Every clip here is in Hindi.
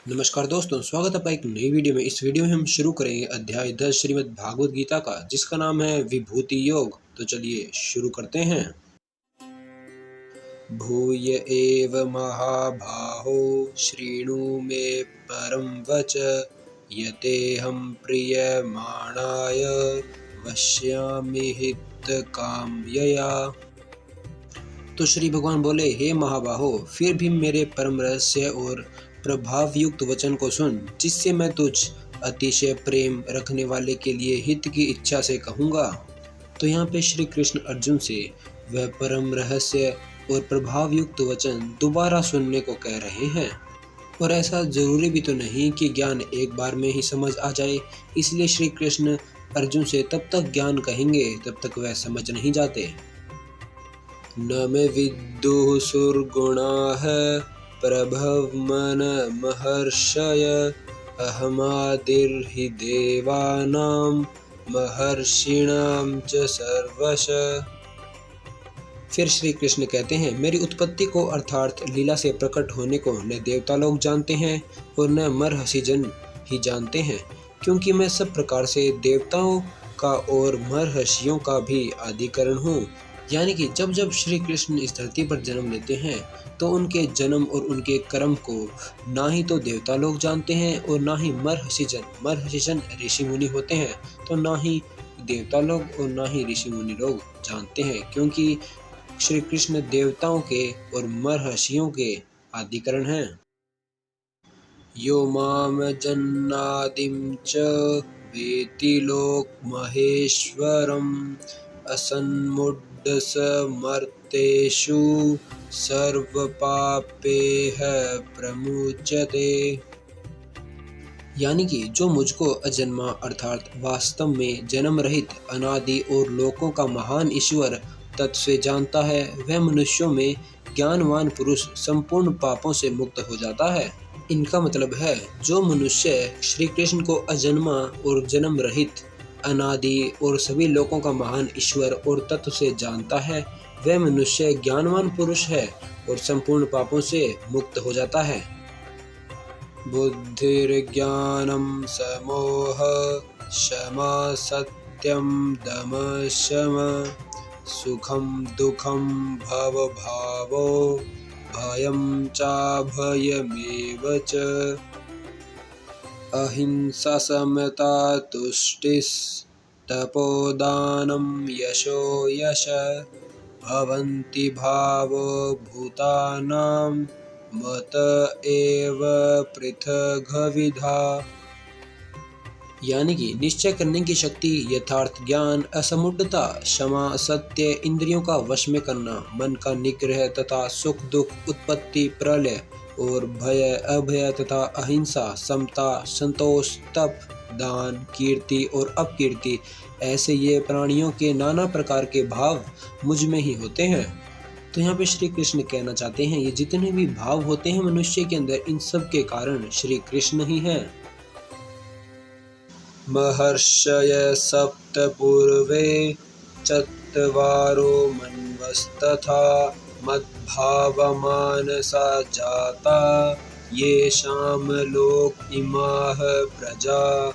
नमस्कार दोस्तों, स्वागत है आपका एक नई वीडियो में। इस वीडियो में हम शुरू करेंगे अध्याय 10 श्रीमद् भागवत गीता का, जिसका नाम है विभूति योग। तो चलिए शुरू करते हैं। भूय एव महाबाहो शृणु मे परम वच यतेऽहं प्रीयमाणाय वक्ष्यामि हितकाम्यया। तो श्री भगवान बोले, हे महाबाहो, फिर भी मेरे परम रहस्य और प्रभाव युक्त वचन को सुन, जिससे मैं तुझ अतिशय प्रेम रखने वाले के लिए हित की इच्छा से कहूँगा। तो यहाँ पे श्री कृष्ण अर्जुन से वह परम रहस्य और प्रभाव युक्त वचन दोबारा सुनने को कह रहे हैं। और ऐसा जरूरी भी तो नहीं कि ज्ञान एक बार में ही समझ आ जाए, इसलिए श्री कृष्ण अर्जुन से तब तक ज्ञान कहेंगे तब तक वह समझ नहीं जाते। न मे विद्युः सुरगुणाः प्रभवमन महर्षय अहमादिर्हि देवानां महर्षिणां च सर्वशः। फिर श्री कृष्ण कहते हैं, मेरी उत्पत्ति को अर्थात लीला से प्रकट होने को न देवता लोग जानते हैं और न महर्षिजन ही जानते हैं, क्योंकि मैं सब प्रकार से देवताओं का और महर्षियों का भी आदिकरण हूँ। यानी कि जब जब श्री कृष्ण इस धरती पर जन्म लेते हैं तो उनके जन्म और उनके कर्म को ना ही तो देवता लोग जानते हैं और ना ही महर्षिजन ऋषि मुनि होते हैं, तो ना ही देवता लोग और ना ही ऋषि मुनि लोग जानते हैं, क्योंकि श्री कृष्ण देवताओं के और महर्षियों के आदिकरण हैं। यो माम जन्नादिं च वेति लोक महेश्वरम असन्मुड्ढ समर्तेषु सर्वपापैः प्रमुच्यते। यानी कि जो मुझको अजन्मा अर्थात वास्तव में जन्म रहित अनादि और लोकों का महान ईश्वर तत्व से जानता है, वह मनुष्यों में ज्ञानवान पुरुष संपूर्ण पापों से मुक्त हो जाता है। इनका मतलब है, जो मनुष्य श्री कृष्ण को अजन्मा और जन्म रहित अनादि और सभी लोकों का महान ईश्वर और तत्व से जानता है, वह मनुष्य ज्ञानवान पुरुष है और संपूर्ण पापों से मुक्त हो जाता है। बुद्धिर्ज्ञानम समोह क्षमा सत्यम दम शम सुखम दुखम भव भावो भयं चाभयमेव च अहिंसा समता तुष्टिस्तपोदानं यशो यशः भवन्ति भावो भूतानां मत एव पृथग्विधा। यानी कि निश्चय करने की शक्ति, यथार्थ ज्ञान, असमुड्ढता, क्षमा, सत्य, इंद्रियों का वश में करना, मन का निग्रह तथा सुख दुख, उत्पत्ति प्रलय और भय अभय तथा अहिंसा, समता, संतोष, तप, दान, कीर्ति और अपकीर्ति, ऐसे ये प्राणियों के नाना प्रकार के भाव मुझ में ही होते हैं। तो यहाँ पे श्री कृष्ण कहना चाहते हैं, ये जितने भी भाव होते हैं मनुष्य के अंदर, इन सब के कारण श्री कृष्ण ही हैं। महर्षय सप्त पूर्वे चत्वारो मन्वस्तथा मद्भावमानसा जाता येषां लोक इमाः प्रजा।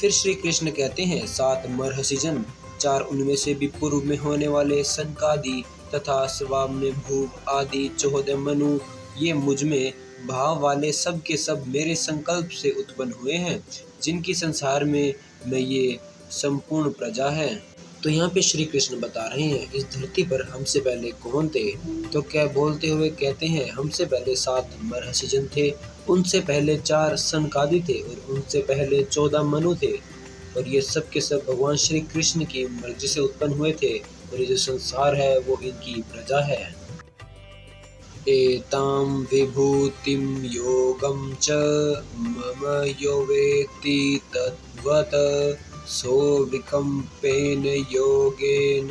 फिर श्री कृष्ण कहते हैं, 7 महर्षिजन, 4 उनमें से भी पूर्व में होने वाले सनकादि तथा स्वभाव में भूप आदि 14 मनु, ये मुझ में भाव वाले सब के सब मेरे संकल्प से उत्पन्न हुए हैं, जिनकी संसार में मैं ये संपूर्ण प्रजा है। तो यहाँ पे श्री कृष्ण बता रहे हैं, इस धरती पर हमसे पहले कौन थे। तो क्या बोलते हुए कहते हैं, हमसे पहले 7 महर्षिजन थे, उनसे पहले 4 सनकादि थे और उनसे पहले 14 मनु थे, और ये सब के सब भगवान श्री कृष्ण की मर्जी से उत्पन्न हुए थे, और ये जो संसार है वो इनकी प्रजा है। एतां विभूतिं योगं च मम यो वेत्ति तद्वत् सो विकम्पेन योगेन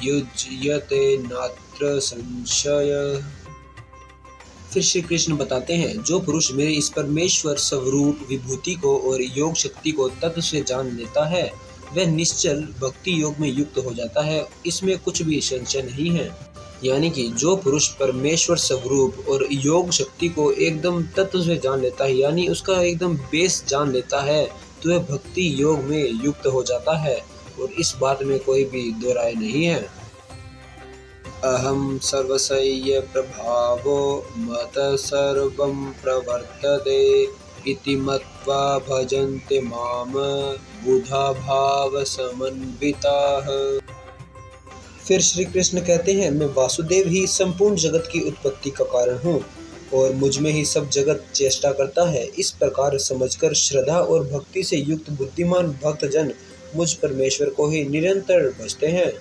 युज्यते नात्र संशय। फिर श्री कृष्ण बताते हैं, जो पुरुष मेरे इस परमेश्वर स्वरूप विभूति को और योग शक्ति को तत्व से जान लेता है, वह निश्चल भक्ति योग में युक्त हो जाता है, इसमें कुछ भी संशय नहीं है। यानी कि जो पुरुष परमेश्वर स्वरूप और योग शक्ति को एकदम तत्व से जान लेता है, यानी उसका एकदम बेस जान लेता है, तो वह भक्ति योग में युक्त हो जाता है और इस बात में कोई भी दो राय नहीं है। अहम सर्वस्य प्रभावो मतः सर्वं प्रवर्तते इति मत्वा भजन्ते माम बुधा भाव समन्विताः। फिर श्री कृष्ण कहते हैं, मैं वासुदेव ही संपूर्ण जगत की उत्पत्ति का कारण हूँ और मुझ में ही सब जगत चेष्टा करता है। इस प्रकार समझकर श्रद्धा और भक्ति से युक्त बुद्धिमान भक्तजन मुझ परमेश्वर को ही निरंतर भजते हैं।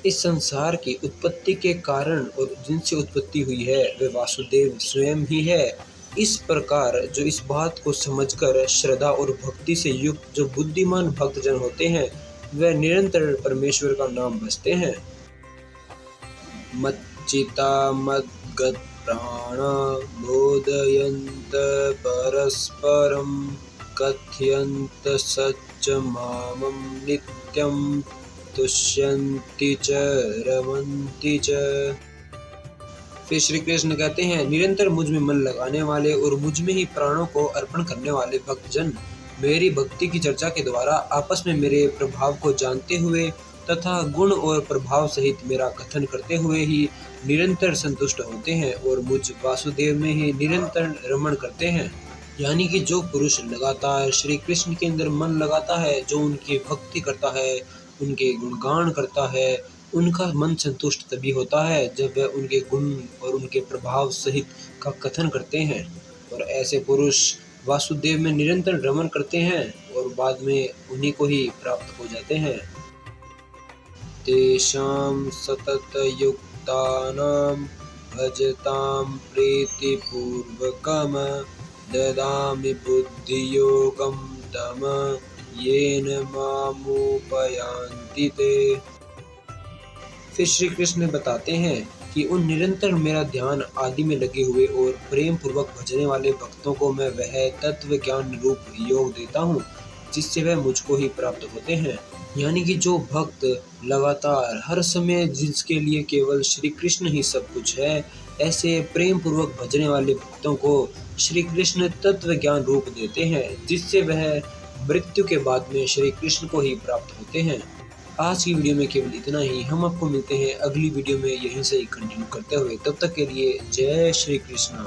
इस संसार की उत्पत्ति के कारण और जिनसे उत्पत्ति हुई है वे वासुदेव स्वयं ही है। इस प्रकार जो इस बात को समझकर श्रद्धा और भक्ति से युक्त जो बुद्धिमान भक्तजन होते हैं वे निरंतर परमेश्वर का नाम भजते हैं। मच्चिता मद्गत प्राणा बोधयन्त परस्परं कथयन्त सच्च मामं नित्यं तुष्यन्ति च रमन्ति च। फिर श्री कृष्ण कहते हैं, निरंतर मुझ में मन लगाने वाले और मुझ में ही प्राणों को अर्पण करने वाले भक्तजन मेरी भक्ति की चर्चा के द्वारा आपस में मेरे प्रभाव को जानते हुए तथा गुण और प्रभाव सहित मेरा कथन करते हुए ही निरंतर संतुष्ट होते हैं और मुझ वासुदेव में ही निरंतर रमण करते हैं। यानी कि जो पुरुष लगातार श्री कृष्ण के अंदर मन लगाता है, जो उनकी भक्ति करता है, उनके गुणगान करता है, उनका मन संतुष्ट तभी होता है जब वह उनके गुण और उनके प्रभाव सहित का कथन करते हैं। और ऐसे पुरुष वासुदेव में निरंतर रमण करते हैं और बाद में उन्हीं को ही प्राप्त हो जाते हैं। तेषां सतत युक्तानां भजतां प्रीतिपूर्वकं ददामि बुद्धियोगं तम येन मामुपयान्ति ते। फिर श्री कृष्ण बताते हैं कि उन निरंतर मेरा ध्यान आदि में लगे हुए और प्रेम पूर्वक भजने वाले भक्तों को मैं वह तत्व ज्ञान रूप योग देता हूँ जिससे वह मुझको ही प्राप्त होते हैं। यानी कि जो भक्त लगातार हर समय जिसके लिए केवल श्री कृष्ण ही सब कुछ है, ऐसे प्रेम पूर्वक भजने वाले भक्तों को श्री कृष्ण तत्व ज्ञान रूप देते हैं जिससे वह मृत्यु के बाद में श्री कृष्ण को ही प्राप्त होते हैं। आज की वीडियो में केवल इतना ही। हम आपको मिलते हैं अगली वीडियो में यहीं से ही कंटिन्यू करते हुए। तब तक के लिए जय श्री कृष्ण।